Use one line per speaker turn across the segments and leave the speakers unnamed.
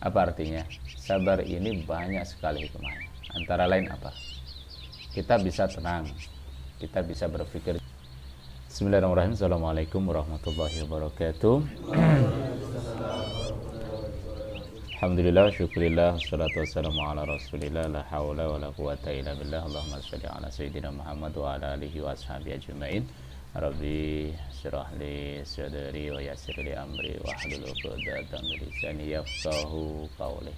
Apa artinya? Sabar ini banyak sekali hikmahnya. Antara lain apa? Kita bisa tenang, kita bisa berpikir. Bismillahirrahmanirrahim. Assalamualaikum warahmatullahi wabarakatuh. Alhamdulillah, syukurillah, wassalatu wassalamu ala rasulillah, la hawla wa la quwata illa billah. Allahumma sholli ala sayyidina Muhammad wa ala alihi wa ashabihi ajma'in. Rabbi syrah li sadri wa yassir li amri wa hlul 'uqdatam min lisani yafqahu qawli.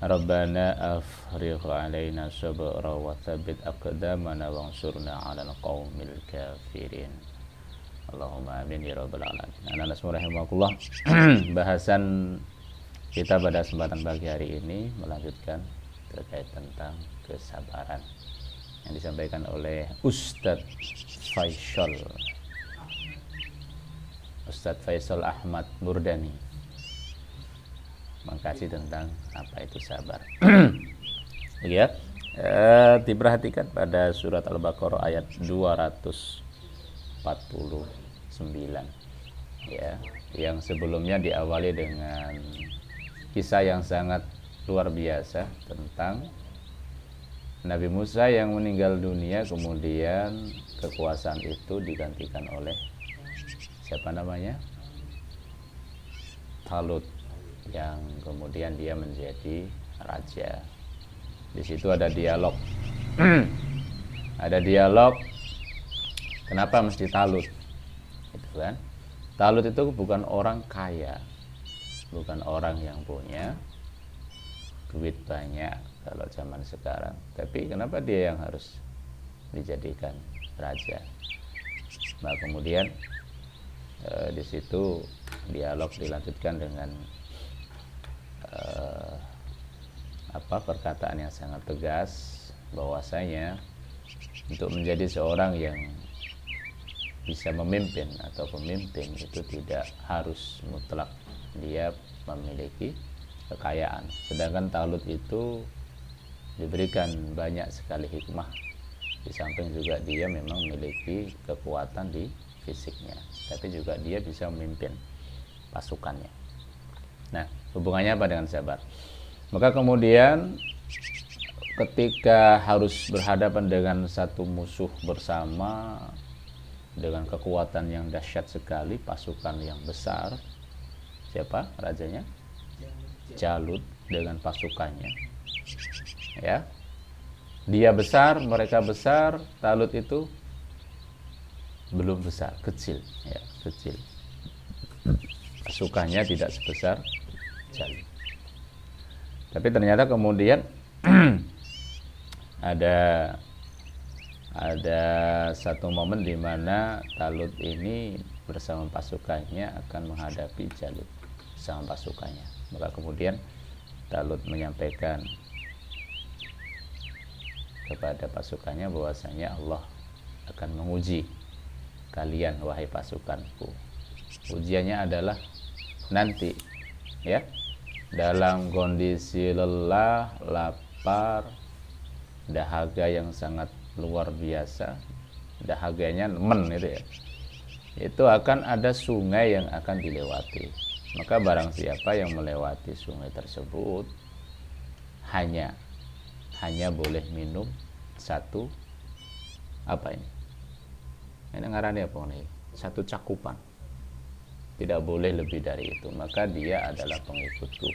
Rabbana afrigh 'alaina sabra wa tsabbit aqdamana wansurna 'alal qaumil kafirin. Allahumma amin ya rabbal alamin. Anak-anak semua rahimakumullah. Bahasan kita pada kesempatan pagi hari ini melanjutkan terkait tentang kesabaran yang disampaikan oleh Ustadz Faisal Ahmad Murdani, mengkaji tentang apa itu sabar. Ya, diperhatikan pada surat Al-Baqarah ayat 249, ya, yang sebelumnya diawali dengan kisah yang sangat luar biasa tentang Nabi Musa yang meninggal dunia, kemudian kekuasaan itu digantikan oleh siapa namanya? Talut, yang kemudian dia menjadi raja. Di situ ada dialog. Ada dialog. Kenapa mesti Talut? Itu kan? Talut itu bukan orang kaya, bukan orang yang punya duit banyak kalau zaman sekarang. Tapi kenapa dia yang harus dijadikan raja? Nah, kemudian di situ dialog dilanjutkan dengan perkataan yang sangat tegas, bahwasanya untuk menjadi seorang yang bisa memimpin atau pemimpin itu tidak harus mutlak dia memiliki kekayaan. Sedangkan Talut itu diberikan banyak sekali hikmah, di samping juga dia memang memiliki kekuatan di fisiknya, tapi juga dia bisa memimpin pasukannya. Nah, hubungannya apa dengan sabar? Maka kemudian ketika harus berhadapan dengan satu musuh bersama dengan kekuatan yang dahsyat sekali, pasukan yang besar, siapa rajanya? Jalut dengan pasukannya, ya, dia besar, mereka besar, Talut itu belum besar, kecil, ya, kecil, pasukannya tidak sebesar Jalut. Tapi ternyata kemudian ada satu momen di mana Talut ini bersama pasukannya akan menghadapi Jalut bersama pasukannya. Maka kemudian Talut menyampaikan kepada pasukannya bahwasanya Allah akan menguji kalian, wahai pasukanku. Ujiannya adalah nanti, ya, dalam kondisi lelah, lapar, dahaga yang sangat luar biasa, dahaganya men itu ya, itu akan ada sungai yang akan dilewati. Maka barang siapa yang melewati sungai tersebut hanya boleh minum satu apa ini ngarannya apa nih, satu cakupan, tidak boleh lebih dari itu, maka dia adalah pengikutku.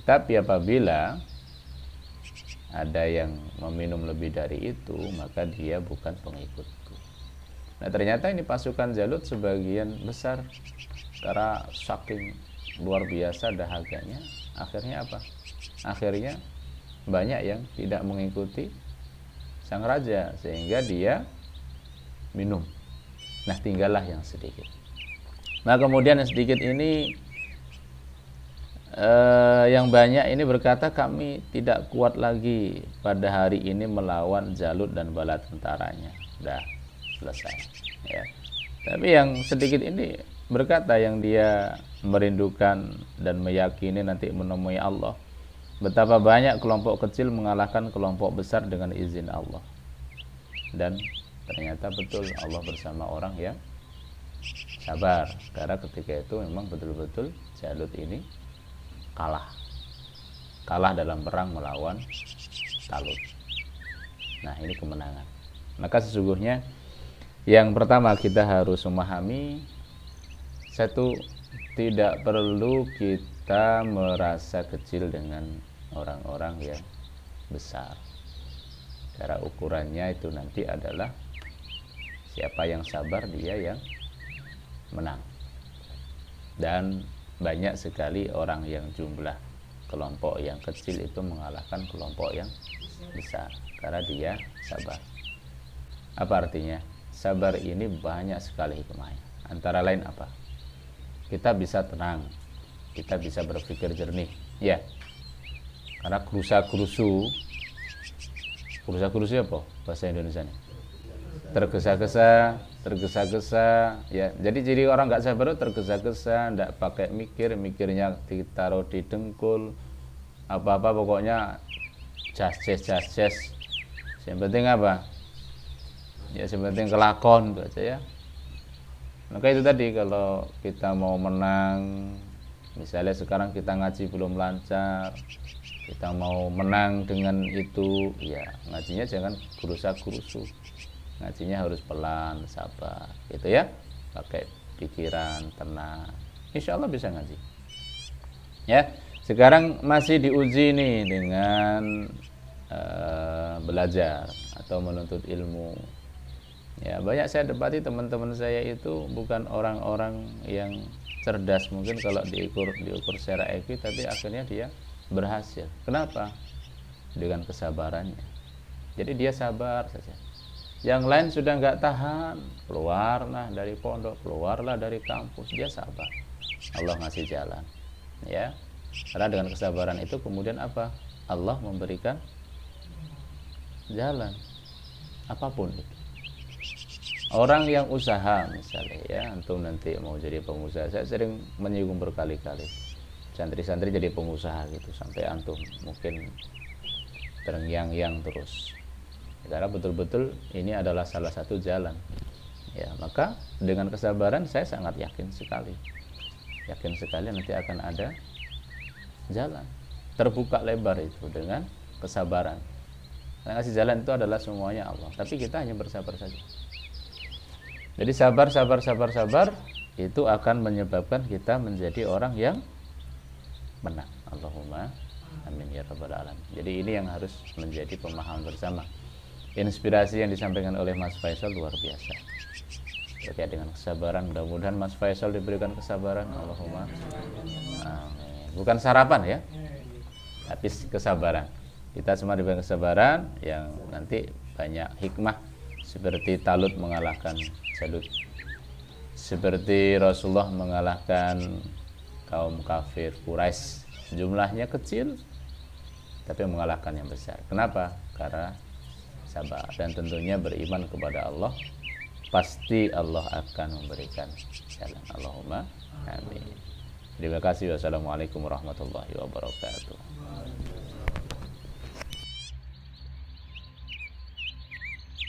Tapi apabila ada yang meminum lebih dari itu, maka dia bukan pengikutku. Nah, ternyata ini pasukan Jalut sebagian besar, karena saking luar biasa dahaganya, akhirnya apa? Akhirnya banyak yang tidak mengikuti sang raja, sehingga dia minum. Nah, tinggallah yang sedikit. Nah, kemudian yang sedikit ini yang banyak ini berkata, kami tidak kuat lagi pada hari ini melawan Jalut dan bala tentaranya. Sudah selesai, ya. Tapi yang sedikit ini berkata, yang dia merindukan dan meyakini nanti menemui Allah, betapa banyak kelompok kecil mengalahkan kelompok besar dengan izin Allah. Dan ternyata betul Allah bersama orang yang sabar, karena ketika itu memang betul-betul Jalut ini kalah, kalah dalam perang melawan Talut. Nah, ini kemenangan. Maka sesungguhnya yang pertama kita harus memahami, satu, tidak perlu kita merasa kecil dengan orang-orang yang besar. Cara ukurannya itu nanti adalah siapa yang sabar, dia yang menang. Dan banyak sekali orang yang jumlah kelompok yang kecil itu mengalahkan kelompok yang besar karena dia sabar. Apa artinya? Sabar ini banyak sekali hikmahnya. Antara lain apa? Kita bisa tenang, kita bisa berpikir jernih, ya. Karena gerusa-gerusu apa bahasa Indonesia nih? Tergesa-gesa, ya. Jadi orang nggak sabar itu tergesa-gesa, nggak pakai mikirnya ditaruh di dengkul, apa-apa pokoknya jas. Yang penting apa? Ya, yang penting kelakon itu aja, ya. Maka itu tadi, kalau kita mau menang, misalnya sekarang kita ngaji belum lancar, kita mau menang dengan itu, ya ngajinya jangan gerusa-gerusu. Ngajinya harus pelan, sabar, gitu ya. Pakai pikiran tenang. Insya Allah bisa ngaji. Ya, sekarang masih diuji nih dengan belajar atau menuntut ilmu. Ya, banyak saya dapati teman-teman saya itu bukan orang-orang yang cerdas, mungkin kalau diukur secara IQ, tapi akhirnya dia berhasil. Kenapa? Dengan kesabarannya. Jadi dia sabar saja. Yang lain sudah nggak tahan, keluarlah dari pondok, keluarlah dari kampus, dia sabar. Allah ngasih jalan, ya. Karena dengan kesabaran itu kemudian apa? Allah memberikan jalan, apapun itu. Orang yang usaha misalnya, ya, antum nanti mau jadi pengusaha, saya sering menyinggung berkali-kali, santri-santri jadi pengusaha gitu, sampai antum mungkin terngiang-ngiang terus. Karena betul-betul ini adalah salah satu jalan, ya. Maka dengan kesabaran saya sangat yakin sekali nanti akan ada jalan, terbuka lebar itu dengan kesabaran. Karena kasih jalan itu adalah semuanya Allah, tapi kita hanya bersabar saja. Jadi sabar itu akan menyebabkan kita menjadi orang yang menang. Allahumma amin ya rabbal alamin. Jadi ini yang harus menjadi pemahaman bersama. Inspirasi yang disampaikan oleh Mas Faisal luar biasa. Terkait dengan kesabaran, mudah-mudahan Mas Faisal diberikan kesabaran. Allahumma amin. Bukan sarapan ya, tapi kesabaran. Kita semua diberikan kesabaran yang nanti banyak hikmah, seperti Talut mengalahkan Jalut, seperti Rasulullah mengalahkan kaum kafir Quraisy. Jumlahnya kecil tapi mengalahkan yang besar. Kenapa? Karena sabar dan tentunya beriman kepada Allah. Pasti Allah akan memberikan jalan. Allahumma amin. Terima kasih. Wassalamualaikum warahmatullahi wabarakatuh.